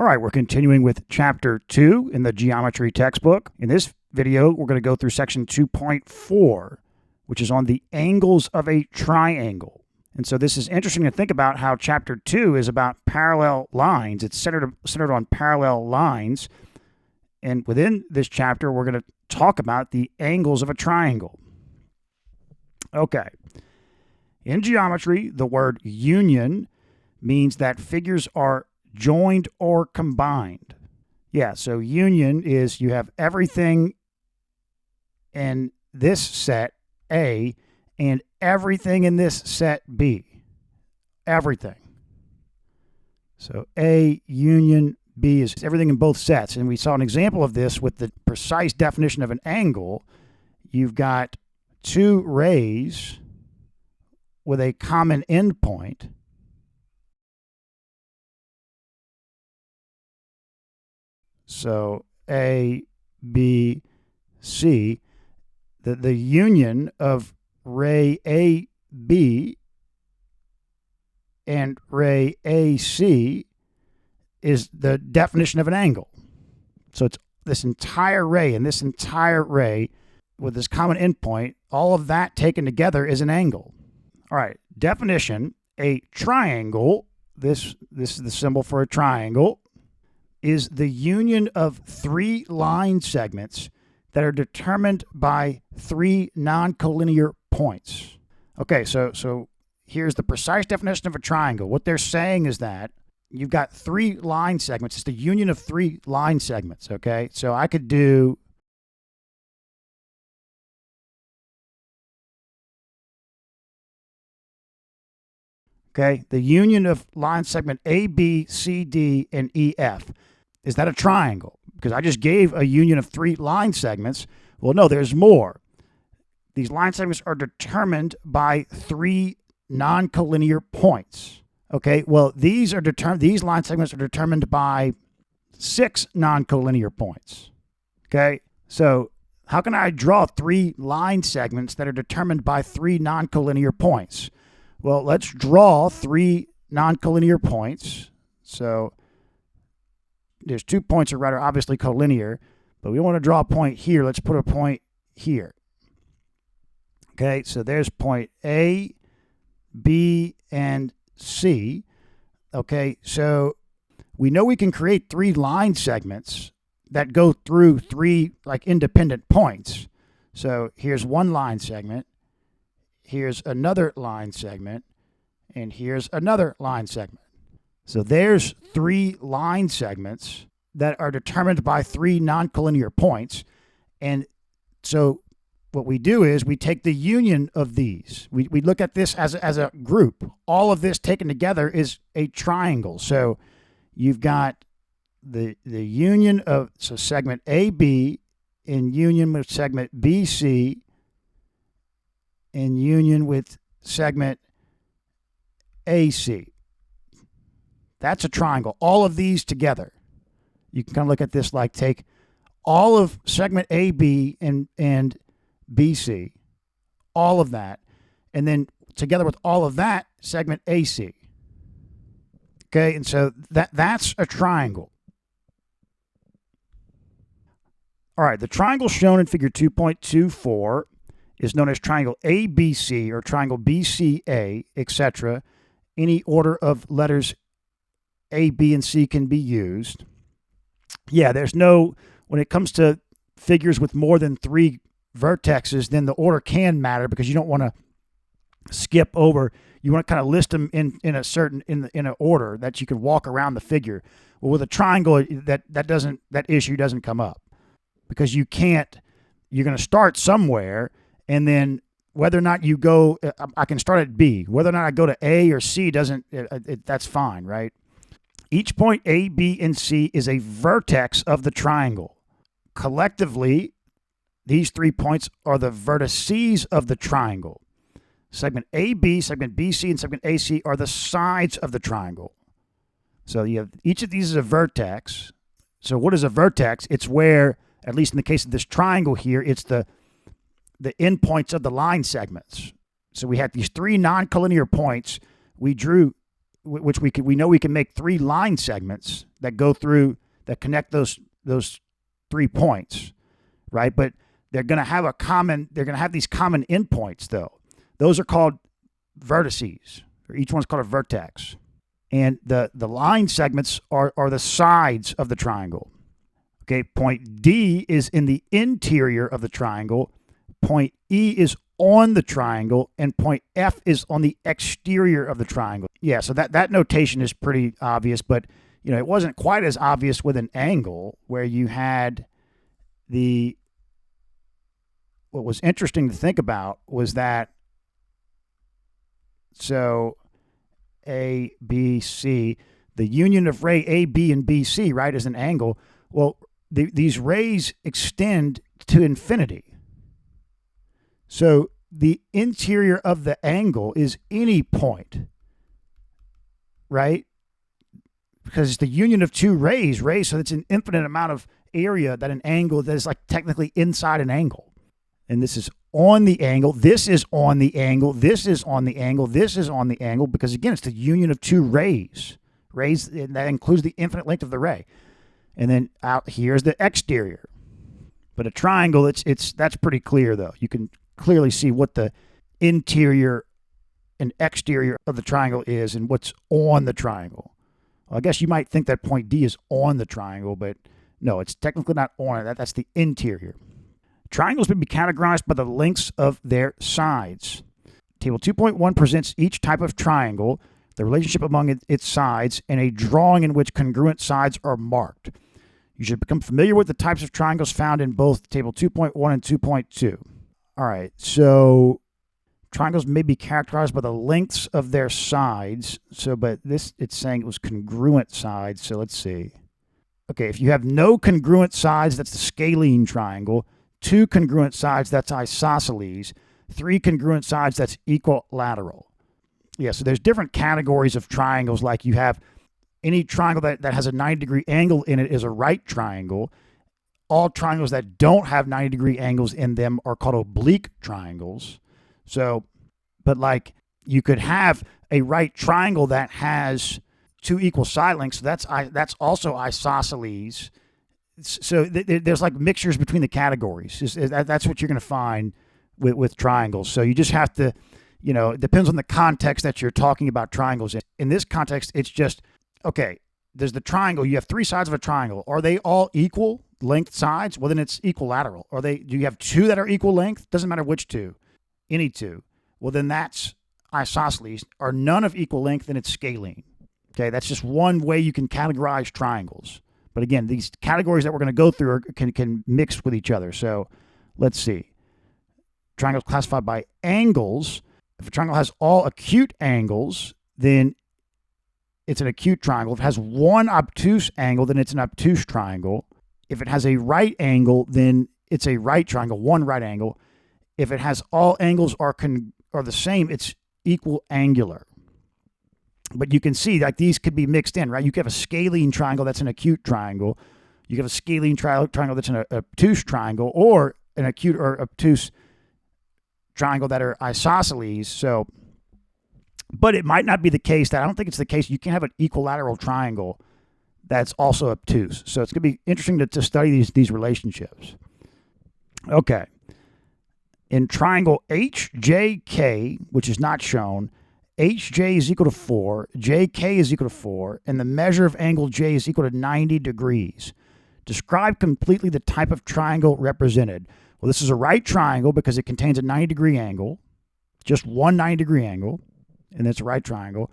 All right, we're continuing with Chapter 2 in the geometry textbook. In this video, we're going to go through section 2.4, which is on the angles of a triangle. And so this is interesting to think about how Chapter 2 is about parallel lines. It's centered on parallel lines. And within this chapter, we're going to talk about the angles of a triangle. Okay. In geometry, the word union means that figures are joined or combined. Yeah, so union is you have everything in this set A and everything in this set B. Everything. So A union B is everything in both sets. And we saw an example of this with the precise definition of an angle. You've got two rays with a common endpoint. So A, B, C, the union of ray AB and ray AC is the definition of an angle. So it's this entire ray and this entire ray with this common endpoint, all of that taken together is an angle. All right, definition, a triangle, this is the symbol for a triangle, is the union of three line segments that are determined by three non-collinear points. Okay, so here's the precise definition of a triangle. What they're saying is that you've got three line segments. It's the union of three line segments, okay? So I could do the union of line segment A, B, C, D, and E, F. Is that a triangle? Because I just gave a union of three line segments. Well, no, there's more. These line segments are determined by three non-collinear points. Okay, well, these line segments are determined by six non-collinear points. Okay, so how can I draw three line segments that are determined by three non-collinear points? Well, let's draw three non-collinear points. So there's 2 points that are obviously collinear, but we don't want to draw a point here. Let's put a point here. Okay, so there's point A, B, and C. Okay, so we know we can create three line segments that go through three independent points. So here's one line segment, here's another line segment, and here's another line segment. So there's three line segments that are determined by three non-collinear points. And so what we do is we take the union of these. We look at this as a group. All of this taken together is a triangle. So you've got the union of segment AB in union with segment BC in union with segment AC. That's a triangle. All of these together. You can kind of look at this like take all of segment AB and BC, all of that, and then together with all of that, segment AC. Okay, and so that's a triangle. All right, the triangle shown in figure 2.24 is known as triangle ABC or triangle BCA, etc. Any order of letters A, B, and C can be used. Yeah, when it comes to figures with more than three vertexes, then the order can matter because you don't want to skip over. You want to kind of list them in an order that you can walk around the figure. Well, with a triangle, that issue doesn't come up because you're going to start somewhere, and then whether or not you go, I can start at B. Whether or not I go to A or C that's fine, right? Each point A, B, and C is a vertex of the triangle. Collectively, these 3 points are the vertices of the triangle. Segment AB, segment BC, and segment AC are the sides of the triangle. So you have each of these is a vertex. So what is a vertex? It's where, at least in the case of this triangle here, it's the endpoints of the line segments. So we had these three non-collinear points. We drew which we know we can make 3 line segments that go through, that connect those 3 points, right? But they're going to have these common endpoints though. Those are called vertices, or each one's called a vertex. And the line segments are the sides of the triangle. Okay, point D is in the interior of the triangle, point E is on the triangle, and point F is on the exterior of the triangle. Yeah, so that notation is pretty obvious, but it wasn't quite as obvious with an angle where you had what was interesting to think about was that, so A, B, C, the union of ray A, B, and BC, right, is an angle. Well, these rays extend to infinity. So the interior of the angle is any point, right? Because it's the union of 2 rays, so it's an infinite amount of area that an angle that is like technically inside an angle. And this is on the angle, this is on the angle, this is on the angle, this is on the angle, because again, it's the union of 2 rays. Rays, that includes the infinite length of the ray. And then out here's the exterior. But a triangle, that's pretty clear though. You can clearly see what the interior and exterior of the triangle is and what's on the triangle. Well, I guess you might think that point D is on the triangle, but no, it's technically not on it. That's the interior. Triangles may be categorized by the lengths of their sides. Table 2.1 presents each type of triangle, the relationship among its sides, and a drawing in which congruent sides are marked. You should become familiar with the types of triangles found in both Table 2.1 and 2.2. All right, so triangles may be characterized by the lengths of their sides. So, but this, it's saying it was congruent sides. So let's see. Okay, if you have no congruent sides, that's the scalene triangle. 2 congruent sides, that's isosceles. 3 congruent sides, that's equilateral. Yeah, so there's different categories of triangles. Like you have any triangle that has a 90-degree angle in it is a right triangle. All triangles that don't have 90-degree angles in them are called oblique triangles. So, but like you could have a right triangle that has 2 equal side lengths. So that's also isosceles. So there's like mixtures between the categories. That's what you're going to find with triangles. So you just have to, it depends on the context that you're talking about triangles in. In this context, it's just, okay, there's the triangle. You have 3 sides of a triangle. Are they all equal length sides? Well, then it's equilateral. Do you have 2 that are equal length? Doesn't matter which 2, any 2. Well, then that's isosceles. Are none of equal length? Then it's scalene. Okay, that's just one way you can categorize triangles. But again, these categories that we're going to go through can mix with each other. So let's see. Triangles classified by angles. If a triangle has all acute angles, then it's an acute triangle. If it has one obtuse angle, then it's an obtuse triangle. If it has a right angle, then it's a right triangle, one right angle. If it has all angles are the same, it's equal angular. But you can see like these could be mixed in, right? You could have a scalene triangle that's an acute triangle. You could have a scalene triangle that's an obtuse triangle, or an acute or obtuse triangle that are isosceles. So, but it might not be the case that, I don't think it's the case. You can have an equilateral triangle that's also obtuse. So it's going to be interesting to study these relationships. Okay. In triangle HJK, which is not shown, HJ is equal to 4, JK is equal to 4, and the measure of angle J is equal to 90 degrees. Describe completely the type of triangle represented. Well, this is a right triangle because it contains a 90-degree angle, just one 90-degree angle, and it's a right triangle.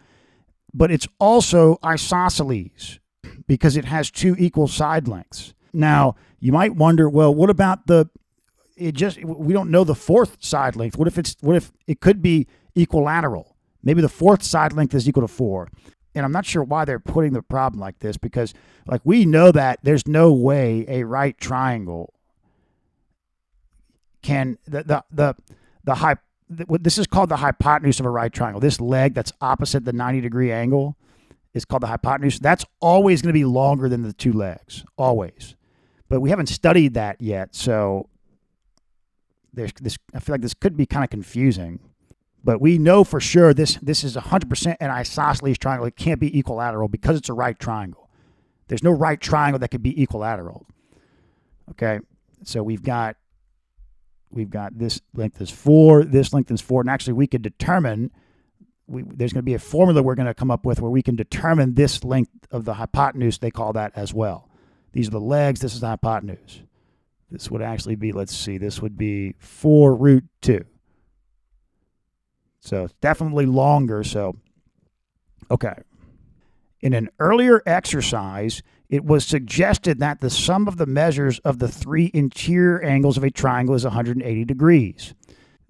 But it's also isosceles because it has 2 equal side lengths. Now, you might wonder, well, what about we don't know the 4th side length. What if it could be equilateral? Maybe the 4th side length is equal to 4. And I'm not sure why they're putting the problem like this, because like we know that there's no way a right triangle can, this is called the hypotenuse of a right triangle. This leg that's opposite the 90-degree angle is called the hypotenuse. That's always going to be longer than the 2 legs, always. But we haven't studied that yet, so I feel like this could be kind of confusing. But we know for sure this is 100% an isosceles triangle. It can't be equilateral because it's a right triangle. There's no right triangle that could be equilateral. Okay, so we've got this length is 4, this length is 4, and actually we could determine, there's going to be a formula we're going to come up with where we can determine this length of the hypotenuse, they call that as well. These are the legs, this is the hypotenuse. This would actually be, let's see, this would be 4 root 2. So it's definitely longer, so, okay. In an earlier exercise, it was suggested that the sum of the measures of the 3 interior angles of a triangle is 180 degrees.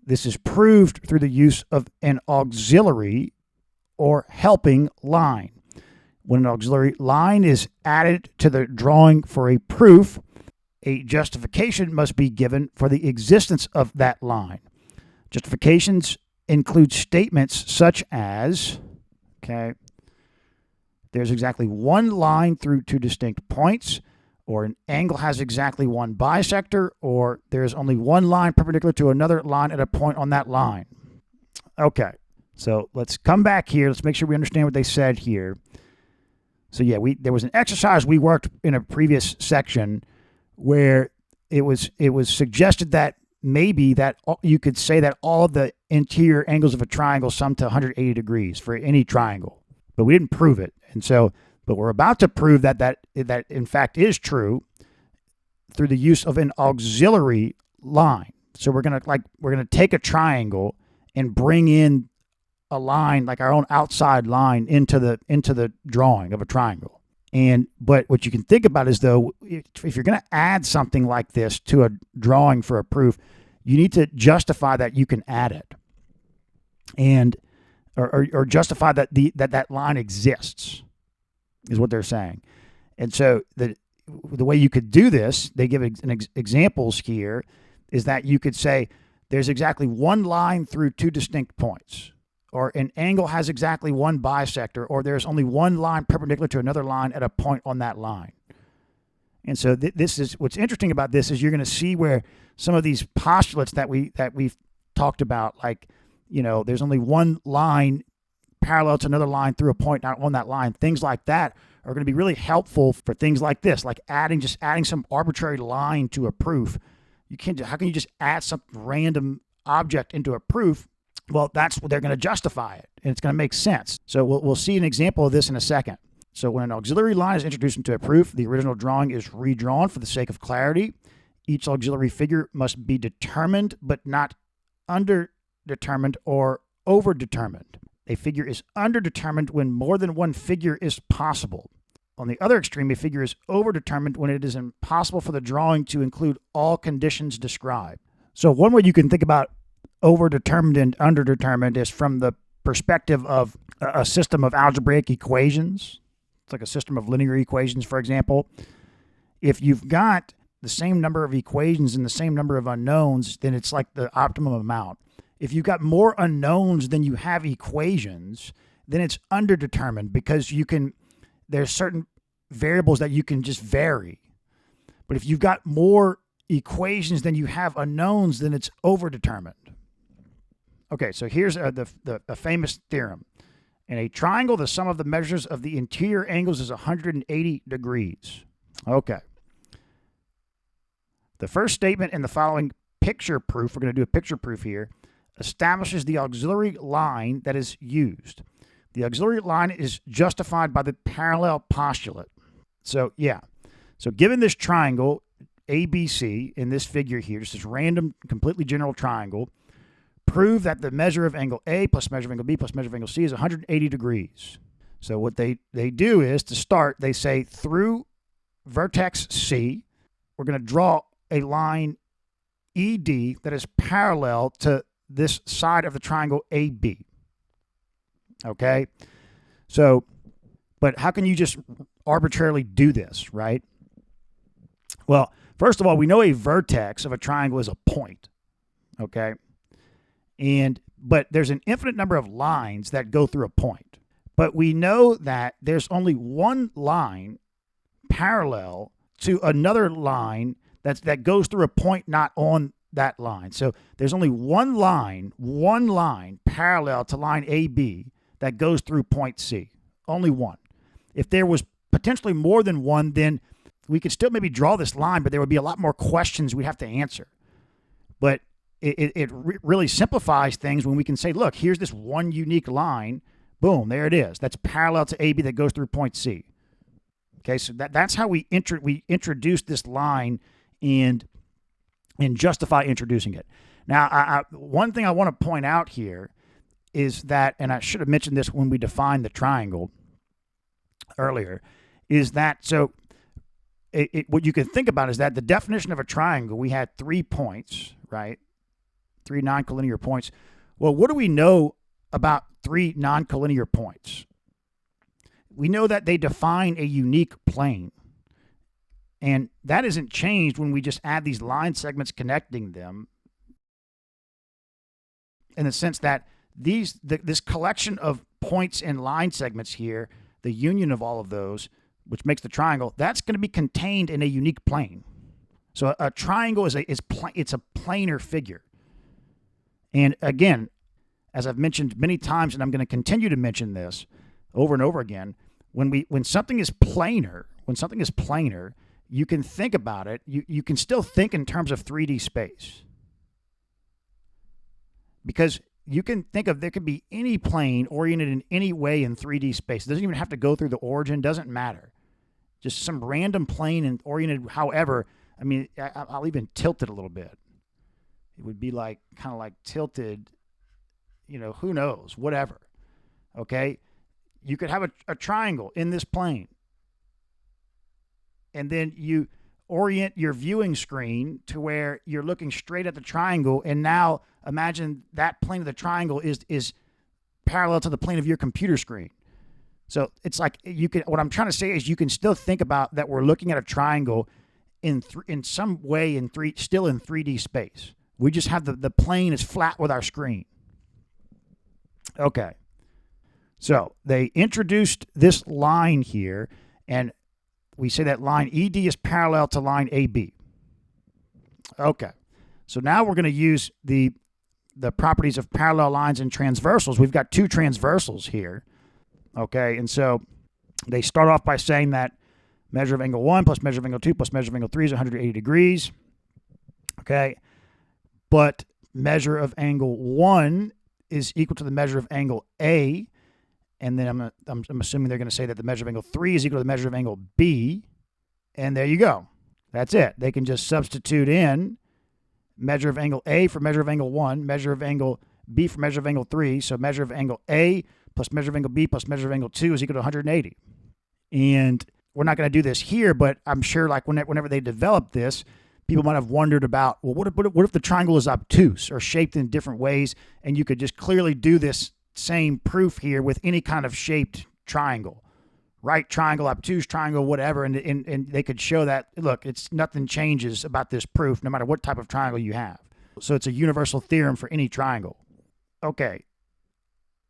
This is proved through the use of an auxiliary or helping line. When an auxiliary line is added to the drawing for a proof, a justification must be given for the existence of that line. Justifications include statements such as, okay, there's exactly one line through 2 distinct points, or an angle has exactly one bisector, or there's only one line perpendicular to another line at a point on that line. Okay, so let's come back here. Let's make sure we understand what they said here. So yeah, there was an exercise we worked in a previous section where it was suggested that maybe that you could say that all of the interior angles of a triangle sum to 180 degrees for any triangle, but we didn't prove it. And so, but we're about to prove that in fact is true through the use of an auxiliary line. So we're gonna take a triangle and bring in a line, like our own outside line, into the drawing of a triangle. But what you can think about is, though, if you're going to add something like this to a drawing for a proof, you need to justify that you can add it, and or justify that line exists, is what they're saying. And so the way you could do this, they give examples here, is that you could say there's exactly one line through 2 distinct points, or an angle has exactly one bisector, or there's only one line perpendicular to another line at a point on that line. And so this is what's interesting about this, is you're going to see where some of these postulates that we've talked about, like, you know, there's only one line parallel to another line through a point not on that line, things like that are going to be really helpful for things like this, like adding some arbitrary line to a proof. How can you just add some random object into a proof? Well, that's what they're going to justify it, and it's going to make sense. So we'll see an example of this in a second. So when an auxiliary line is introduced into a proof, the original drawing is redrawn for the sake of clarity. Each auxiliary figure must be determined, but not underdetermined or overdetermined. A figure is underdetermined when more than one figure is possible. On the other extreme, a figure is overdetermined when it is impossible for the drawing to include all conditions described. So one way you can think about overdetermined and underdetermined is from the perspective of a system of algebraic equations. It's like a system of linear equations, for example. If you've got the same number of equations and the same number of unknowns, then it's like the optimum amount. If you've got more unknowns than you have equations, then it's underdetermined, because there's certain variables that you can just vary. But if you've got more equations than you have unknowns, then it's overdetermined. Okay, so here's the famous theorem. In a triangle, the sum of the measures of the interior angles is 180 degrees. Okay. The first statement in the following picture proof, we're going to do a picture proof here, establishes the auxiliary line that is used. The auxiliary line is justified by the parallel postulate. So, yeah. So given this triangle, ABC, in this figure here, just this random, completely general triangle, prove that the measure of angle A plus measure of angle B plus measure of angle C is 180 degrees. So what they do is, to start, they say through vertex C, we're going to draw a line ED that is parallel to this side of the triangle AB. Okay? So, but how can you just arbitrarily do this, right? Well, first of all, we know a vertex of a triangle is a point. Okay? But there's an infinite number of lines that go through a point. But we know that there's only one line parallel to another line that goes through a point not on that line. So there's only one line parallel to line AB that goes through point C. Only one. If there was potentially more than one, then we could still maybe draw this line, but there would be a lot more questions we'd have to answer. But it really simplifies things when we can say, look, here's this one unique line. Boom, there it is. That's parallel to AB that goes through point C. Okay, so that's how we introduce this line and justify introducing it. Now, one thing I want to point out here is that, and I should have mentioned this when we defined the triangle earlier, is that, so what you can think about is that the definition of a triangle, we had 3 points, right? 3 non-collinear points. Well, what do we know about 3 non-collinear points? We know that they define a unique plane. And that isn't changed when we just add these line segments connecting them, in the sense that this collection of points and line segments here, the union of all of those, which makes the triangle, that's going to be contained in a unique plane. So a triangle is it's a planar figure. And again, as I've mentioned many times, and I'm going to continue to mention this over and over again, when something is planar, you can think about it. You can still think in terms of 3D space, because you can think of, there could be any plane oriented in any way in 3D space. It doesn't even have to go through the origin. Doesn't matter. Just some random plane and oriented however. I mean, I'll even tilt it a little bit. It would be like kind of like tilted, who knows, whatever. Okay? You could have a triangle in this plane. And then you orient your viewing screen to where you're looking straight at the triangle. And now imagine that plane of the triangle is parallel to the plane of your computer screen. So it's like what I'm trying to say is you can still think about that we're looking at a triangle in some way still in 3D space. We just have the plane is flat with our screen. Okay. So they introduced this line here, and we say that line ED is parallel to line AB. Okay. So now we're going to use the properties of parallel lines and transversals. We've got 2 transversals here. Okay. And so they start off by saying that measure of angle 1 plus measure of angle 2 plus measure of angle 3 is 180 degrees. Okay. But measure of angle 1 is equal to the measure of angle A. And then I'm assuming they're going to say that the measure of angle 3 is equal to the measure of angle B. And there you go. That's it. They can just substitute in measure of angle A for measure of angle 1, measure of angle B for measure of angle 3. So measure of angle A plus measure of angle B plus measure of angle 2 is equal to 180. And we're not going to do this here, but I'm sure like whenever they developed this, people might have wondered about, well, what if the triangle is obtuse or shaped in different ways, and you could just clearly do this same proof here with any kind of shaped triangle, right triangle, obtuse triangle, whatever, and they could show that, look, nothing changes about this proof no matter what type of triangle you have. So it's a universal theorem for any triangle. Okay.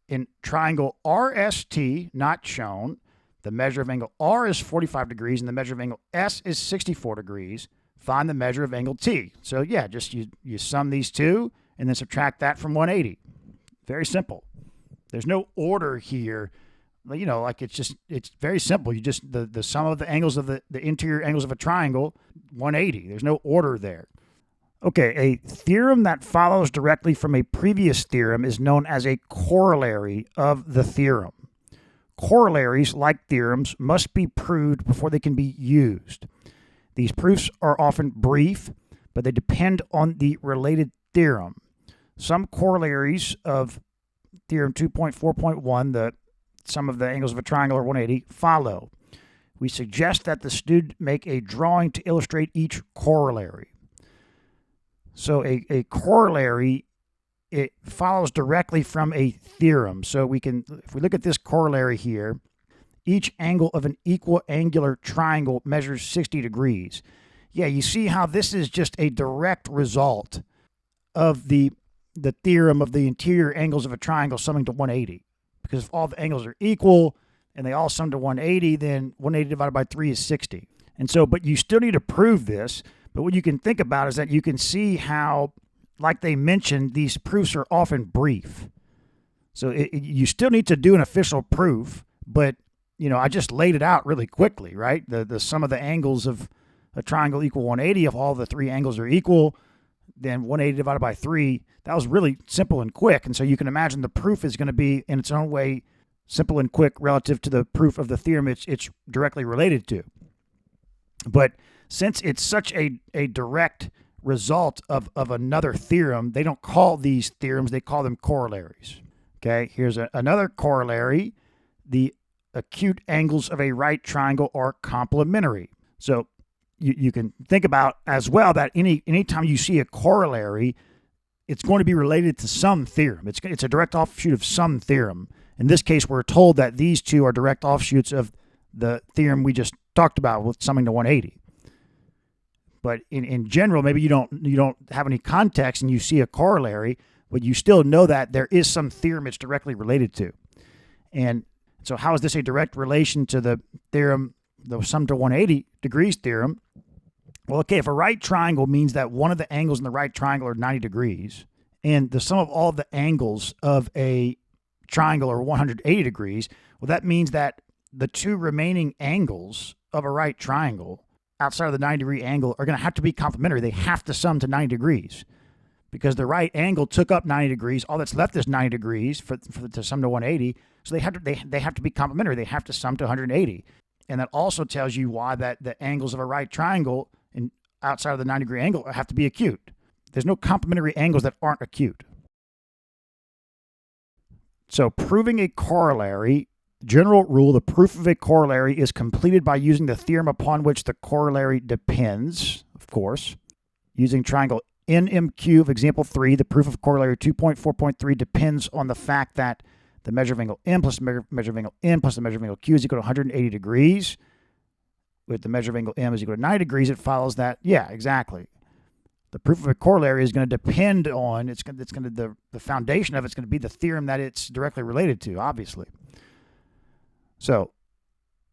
In triangle RST, not shown, the measure of angle R is 45 degrees and the measure of angle S is 64 degrees. Find the measure of angle T. So yeah, just you sum these two and then subtract that from 180. Very simple. There's no order here. Like it's very simple. You just, the sum of the angles of the interior angles of a triangle, 180. There's no order there. Okay, a theorem that follows directly from a previous theorem is known as a corollary of the theorem. Corollaries, like theorems, must be proved before they can be used. These proofs are often brief, but they depend on the related theorem. Some corollaries of theorem 2.4.1, the sum of the angles of a triangle are 180, follow. We suggest that the student make a drawing to illustrate each corollary. So a corollary, it follows directly from a theorem. So we can, if we look at this corollary here, each angle of an equal angular triangle measures 60 degrees. Yeah, you see how this is just a direct result of the theorem of the interior angles of a triangle summing to 180. Because if all the angles are equal and they all sum to 180, then 180 divided by 3 is 60. And so, but you still need to prove this. But what you can think about is that you can see how, like they mentioned, these proofs are often brief. So you still need to do an official proof, but I just laid it out really quickly, right? The sum of the angles of a triangle equal 180. If all the three angles are equal, then 180 divided by 3. That was really simple and quick. And so you can imagine the proof is going to be, in its own way, simple and quick relative to the proof of the theorem it's directly related to. But since it's such a direct result of another theorem, they don't call these theorems, they call them corollaries. Okay, here's another corollary. The acute angles of a right triangle are complementary. So you can think about as well that anytime you see a corollary, it's going to be related to some theorem. It's a direct offshoot of some theorem. In this case, we're told that these two are direct offshoots of the theorem we just talked about with summing to 180. But in general, maybe you don't have any context and you see a corollary, but you still know that there is some theorem it's directly related to. And so how is this a direct relation to the theorem, the sum to 180 degrees theorem? Well, okay, if a right triangle means that one of the angles in the right triangle are 90 degrees, and the sum of all of the angles of a triangle are 180 degrees, well, that means that the two remaining angles of a right triangle outside of the 90-degree angle are going to have to be complementary. They have to sum to 90 degrees because the right angle took up 90 degrees. All that's left is 90 degrees to sum to 180. So they have to be complementary. They have to sum to 180. And that also tells you why that the angles of a right triangle outside of the 90-degree angle have to be acute. There's no complementary angles that aren't acute. So proving a corollary, general rule, the proof of a corollary is completed by using the theorem upon which the corollary depends, of course. Using triangle NMQ of example 3, the proof of corollary 2.4.3 depends on the fact that the measure of angle M plus the measure of angle N plus the measure of angle Q is equal to 180 degrees. With the measure of angle M is equal to 90 degrees, it follows that, yeah, exactly. The proof of a corollary is going to depend on, the foundation of it's going to be the theorem that it's directly related to, obviously. So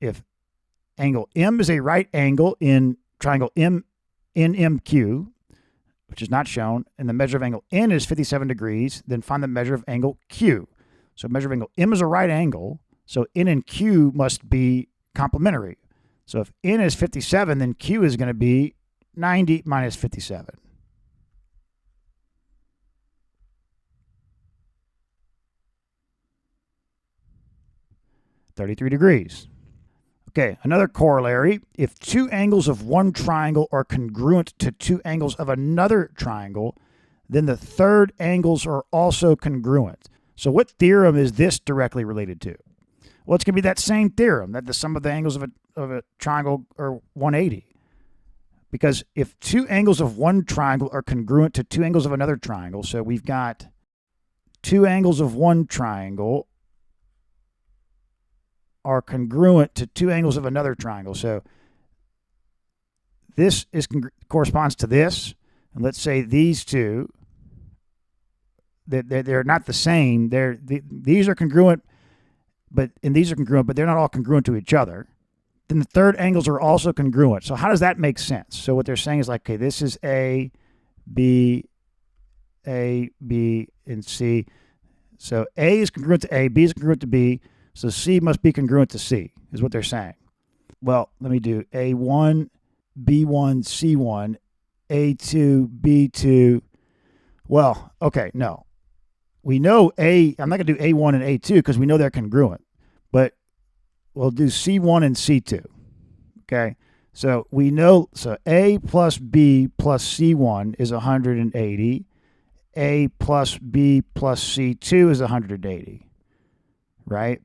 if angle M is a right angle in triangle NMQ, which is not shown, and the measure of angle N is 57 degrees, then find the measure of angle Q. So measure of angle M is a right angle, so N and Q must be complementary. So if N is 57, then Q is going to be 90 minus 57. (33 degrees). Okay, another corollary. If two angles of one triangle are congruent to two angles of another triangle, then the third angles are also congruent. So what theorem is this directly related to? Well, it's going to be that same theorem, that the sum of the angles of a triangle are 180. Because if two angles of one triangle are congruent to two angles of another triangle, so we've got two angles of one triangle are congruent to two angles of another triangle. So this corresponds to this, and let's say these two, they're not the same. These are congruent, and these are congruent, but they're not all congruent to each other. Then the third angles are also congruent. So how does that make sense? So what they're saying is like, okay, this is A, B, and C. So A is congruent to A, B is congruent to B, so C must be congruent to C, is what they're saying. Well, let me do A1, B1, C1, A2, B2. Well, okay, no. We know I'm not going to do A1 and A2 because we know they're congruent, but we'll do C1 and C2, okay? So we know, so A plus B plus C1 is 180. A plus B plus C2 is 180, right?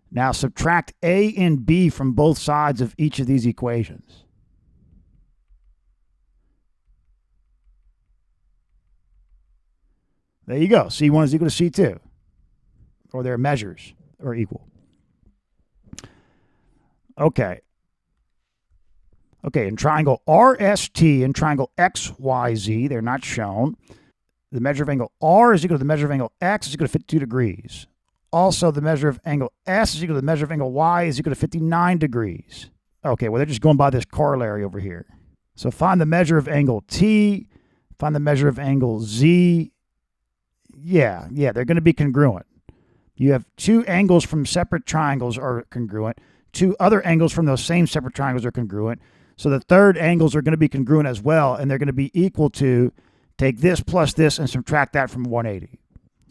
Now subtract A and B from both sides of each of these equations. There you go. C1 is equal to C2, or their measures are equal. Okay. Okay, in triangle RST and triangle XYZ, they're not shown. The measure of angle R is equal to the measure of angle X is equal to 52 degrees. Also, the measure of angle S is equal to the measure of angle Y is equal to 59 degrees. Okay, well, they're just going by this corollary over here. So find the measure of angle T, find the measure of angle Z. Yeah, they're going to be congruent. You have two angles from separate triangles are congruent. Two other angles from those same separate triangles are congruent. So the third angles are going to be congruent as well, and they're going to be equal to, take this plus this and subtract that from 180.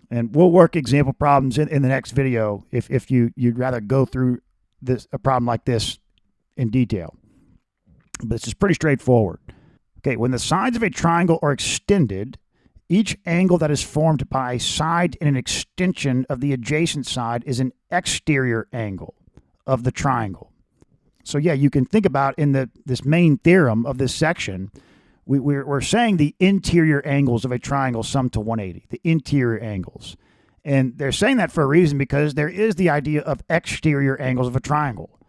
And we'll work example problems in the next video if you'd rather go through a problem like this in detail. But this is pretty straightforward. Okay, when the sides of a triangle are extended, each angle that is formed by a side in an extension of the adjacent side is an exterior angle of the triangle. So yeah, you can think about in this main theorem of this section, we're saying the interior angles of a triangle sum to 180, the interior angles. And they're saying that for a reason, because there is the idea of exterior angles of a triangle.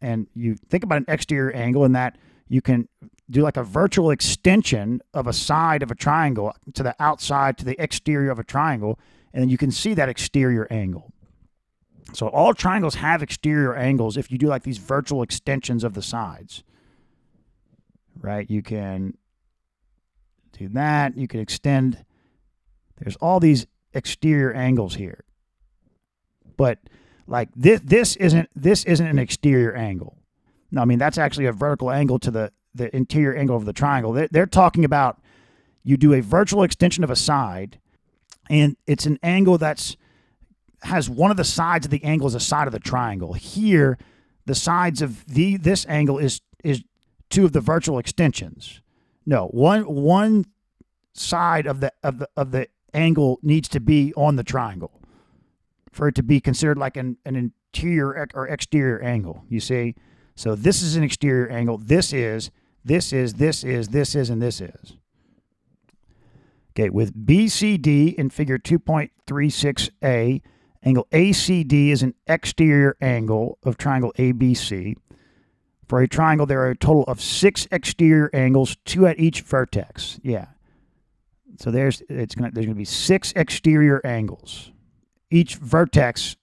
And you think about an exterior angle in that you can do like a virtual extension of a side of a triangle to the outside, to the exterior of a triangle, and then you can see that exterior angle. So all triangles have exterior angles if you do like these virtual extensions of the sides, right? You can do that. You can extend. There's all these exterior angles here. But like this isn't an exterior angle. No, I mean, that's actually a vertical angle to the interior angle of the triangle. They're talking about you do a virtual extension of a side, and it's an angle has one of the sides of the angle as a side of the triangle. Here, the sides of this angle is two of the virtual extensions. No, one side of the angle needs to be on the triangle for it to be considered like an interior or exterior angle. You see? So this is an exterior angle. This is, and this is. Okay, with BCD in figure 2.36a, angle ACD is an exterior angle of triangle ABC. For a triangle, there are a total of 6 exterior angles, 2 at each vertex. Yeah. So there's going to be 6 exterior angles. Each vertex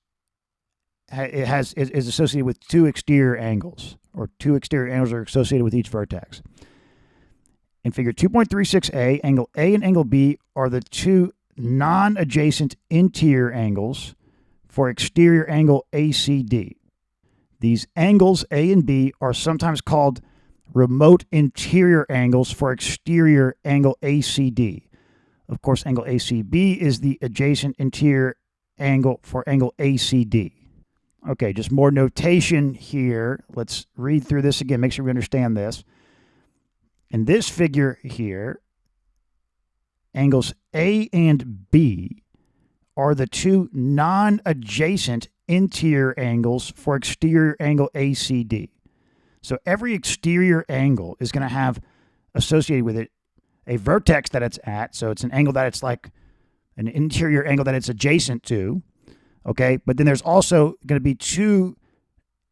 is associated with 2 exterior angles, or 2 exterior angles are associated with each vertex. In figure 2.36a, angle A and angle B are the 2 non-adjacent interior angles for exterior angle ACD. These angles A and B are sometimes called remote interior angles for exterior angle ACD. Of course, angle ACB is the adjacent interior angle for angle ACD. Okay, just more notation here. Let's read through this again, make sure we understand this. In this figure here, angles A and B are the 2 non-adjacent interior angles for exterior angle ACD. So every exterior angle is going to have associated with it a vertex that it's at. So it's an angle that it's like an interior angle that it's adjacent to. Okay, but then there's also going to be 2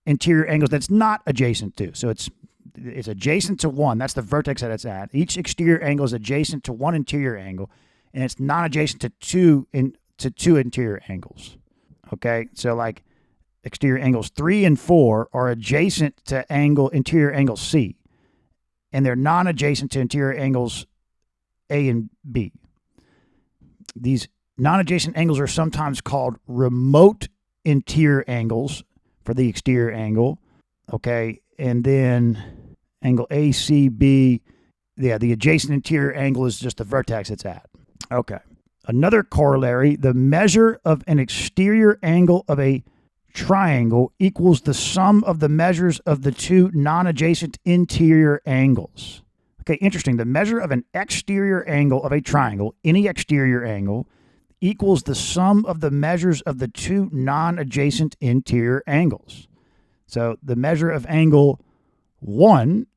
interior angles that's not adjacent to. So it's adjacent to one. That's the vertex that it's at. Each exterior angle is adjacent to one interior angle, and it's not adjacent to two interior angles. Okay, so like exterior angles 3 and 4 are adjacent to interior angle C, and they're non-adjacent to interior angles A and B. These non-adjacent angles are sometimes called remote interior angles for the exterior angle. Okay, and then angle ACB, yeah, the adjacent interior angle is just the vertex it's at. Okay. Another corollary, the measure of an exterior angle of a triangle equals the sum of the measures of the 2 non-adjacent interior angles. Okay, interesting. The measure of an exterior angle of a triangle, any exterior angle, equals the sum of the measures of the 2 non-adjacent interior angles. So the measure of angle 1,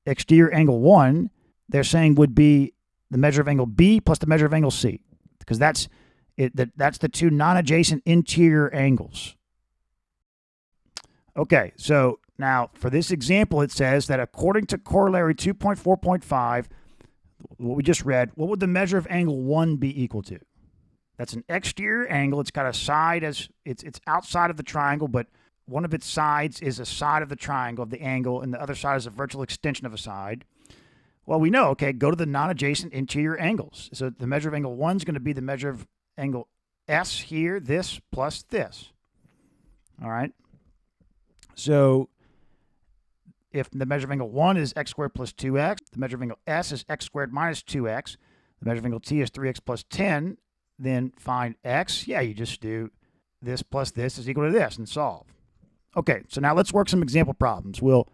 exterior angle 1, they're saying would be the measure of angle B plus the measure of angle C, because that's the 2 non-adjacent interior angles. Okay, so now for this example, it says that according to corollary 2.4.5, what we just read, what would the measure of angle 1 be equal to? That's an exterior angle. It's got a side as it's outside of the triangle, but one of its sides is a side of the triangle of the angle, and the other side is a virtual extension of a side. Well, we know, okay, go to the non-adjacent interior angles. So the measure of angle 1 is going to be the measure of angle S here, this plus this. All right. So if the measure of angle 1 is x squared plus 2x, the measure of angle S is x squared minus 2x, the measure of angle T is 3x plus 10, then find x. Yeah, you just do this plus this is equal to this and solve. Okay, so now let's work some example problems. We'll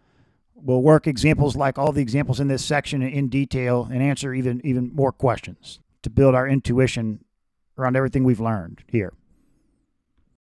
work examples like all the examples in this section in detail and answer even more questions to build our intuition around everything we've learned here.